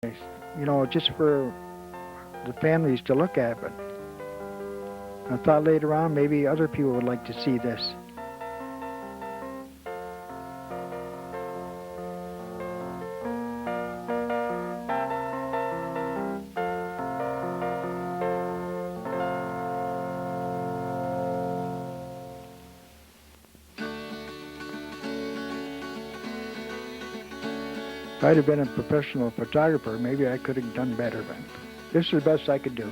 you know, just for the families to look at. But I thought later on maybe other people would like to see this. If I'd have been a professional photographer, maybe I could have done better, but this is the best I could do.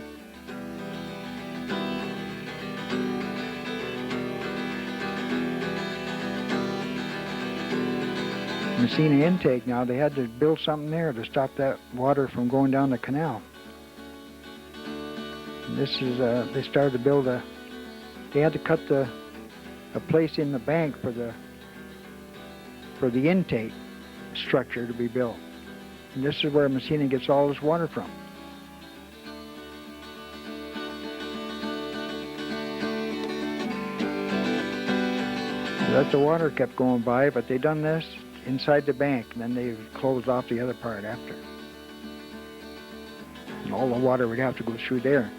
Messina intake now, they had to build something there to stop that water from going down the canal. And this is, they started to build they had to cut a place in the bank for the intake structure to be built. And this is where Messina gets all its water from. That the water kept going by, but they done this inside the bank, and then they closed off the other part after. And all the water would have to go through there.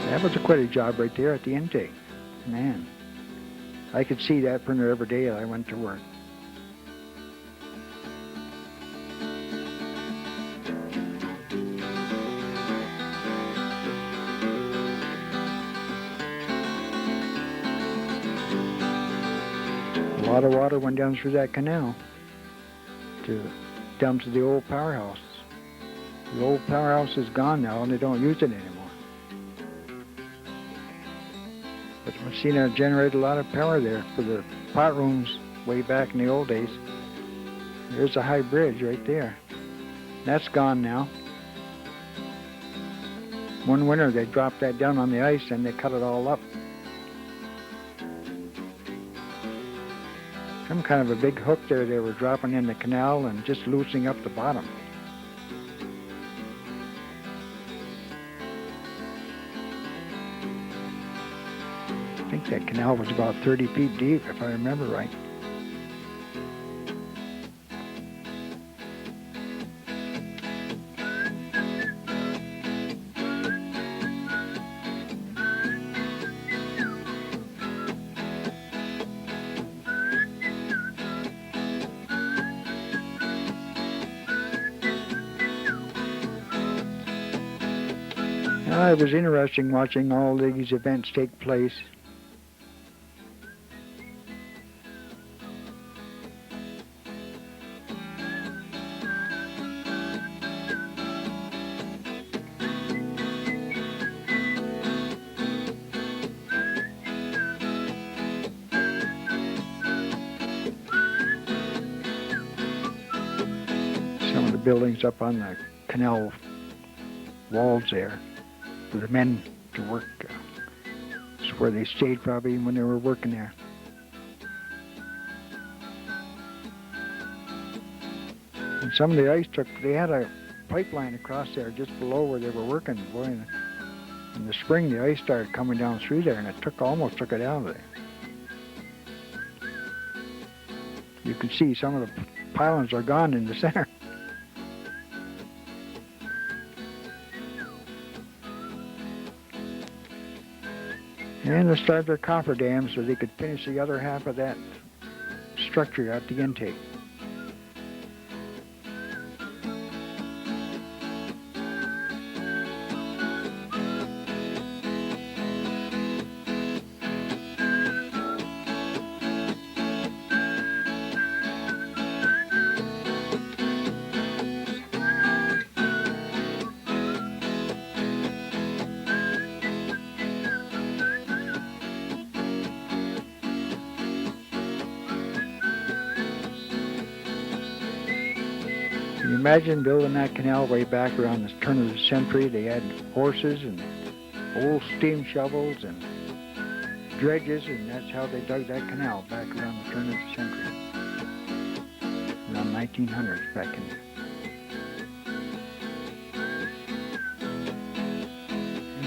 That was quite a job right there at the intake. Man, I could see that from there every day I went to work. A lot of water went down through that canal down to the old powerhouse. The old powerhouse is gone now and they don't use it anymore. But Messina generated a lot of power there for the pot rooms way back in the old days. There's a high bridge right there. That's gone now. One winter they dropped that down on the ice and they cut it all up. Some kind of a big hook there they were dropping in the canal and just loosening up the bottom. I think that canal was about 30 feet deep, if I remember right. It was interesting watching all these events take place. Some of the buildings up on the canal walls there for the men to work. It's where they stayed probably when they were working there. And some of the ice they had a pipeline across there just below where they were working. Boy, in the spring the ice started coming down through there and it almost took it out of there. You can see some of the pylons are gone in the center. And they started their cofferdams so they could finish the other half of that structure at the intake. Can you imagine building that canal way back around the turn of the century? They had horses and old steam shovels and dredges, and that's how they dug that canal back around the turn of the century. 1900s back in there.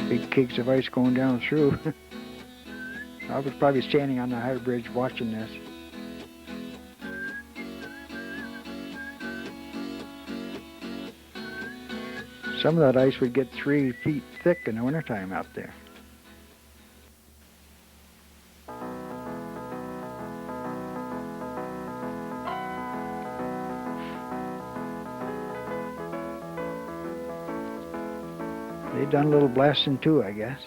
Big cakes of ice going down through. I was probably standing on the high bridge watching this. Some of that ice would get 3 feet thick in the wintertime out there. They done a little blasting too, I guess.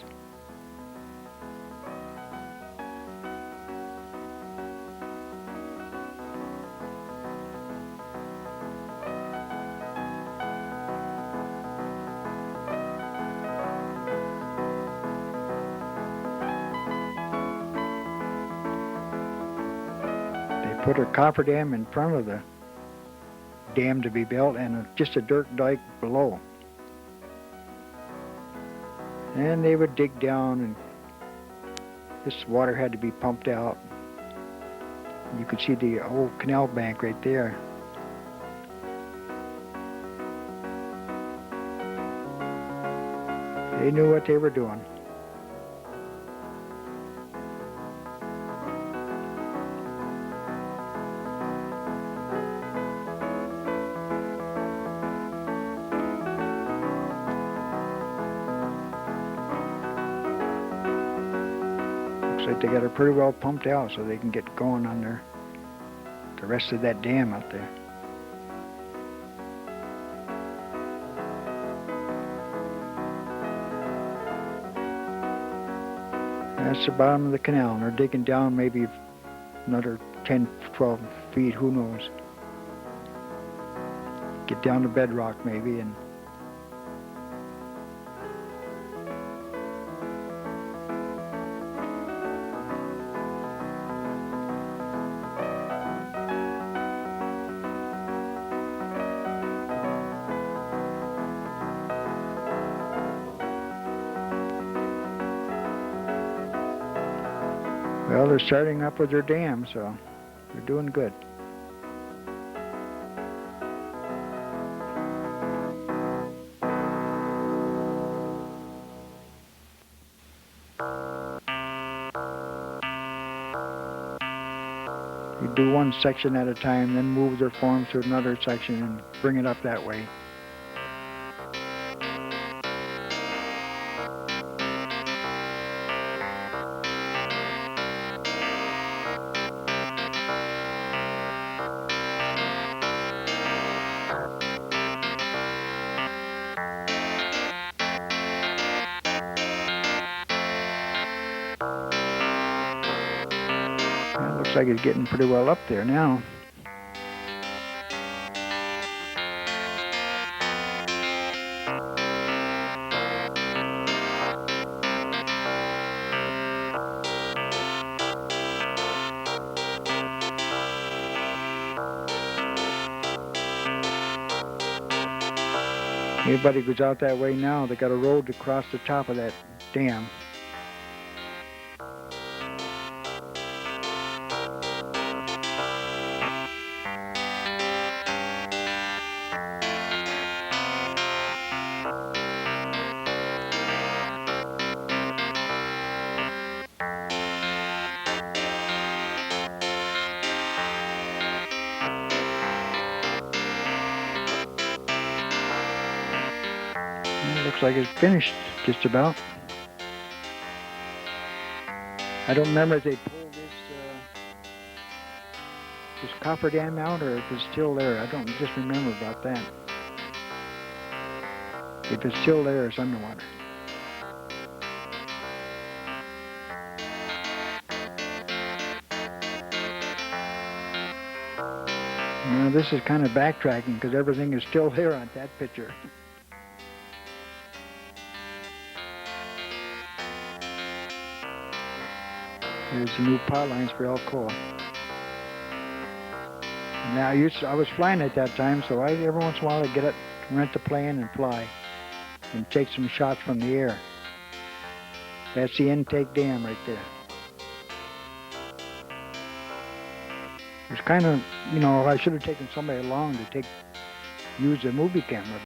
Put a cofferdam in front of the dam to be built and just a dirt dike below. And they would dig down, and this water had to be pumped out. You could see the old canal bank right there. They knew what they were doing. Looks like they got it pretty well pumped out so they can get going on the rest of that dam out there. That's the bottom of the canal, and they're digging down maybe another 10, 12 feet, who knows. Get down to bedrock maybe, and well, they're starting up with their dam, so they're doing good. You do one section at a time, then move their form to another section and bring it up that way. Looks like it's getting pretty well up there now. Anybody goes out that way now, they got a road to cross the top of that dam. Looks like it's finished, just about. I don't remember if they pulled this cofferdam out or if it's still there. I don't just remember about that. If it's still there, it's underwater. Now this is kind of backtracking because everything is still there on that picture. There's the new pot lines for Alcoa. Now I was flying at that time, so every once in a while I'd get up, rent the plane and fly and take some shots from the air. That's the intake dam right there. was kind of, you know, I should have taken somebody along to use the movie camera.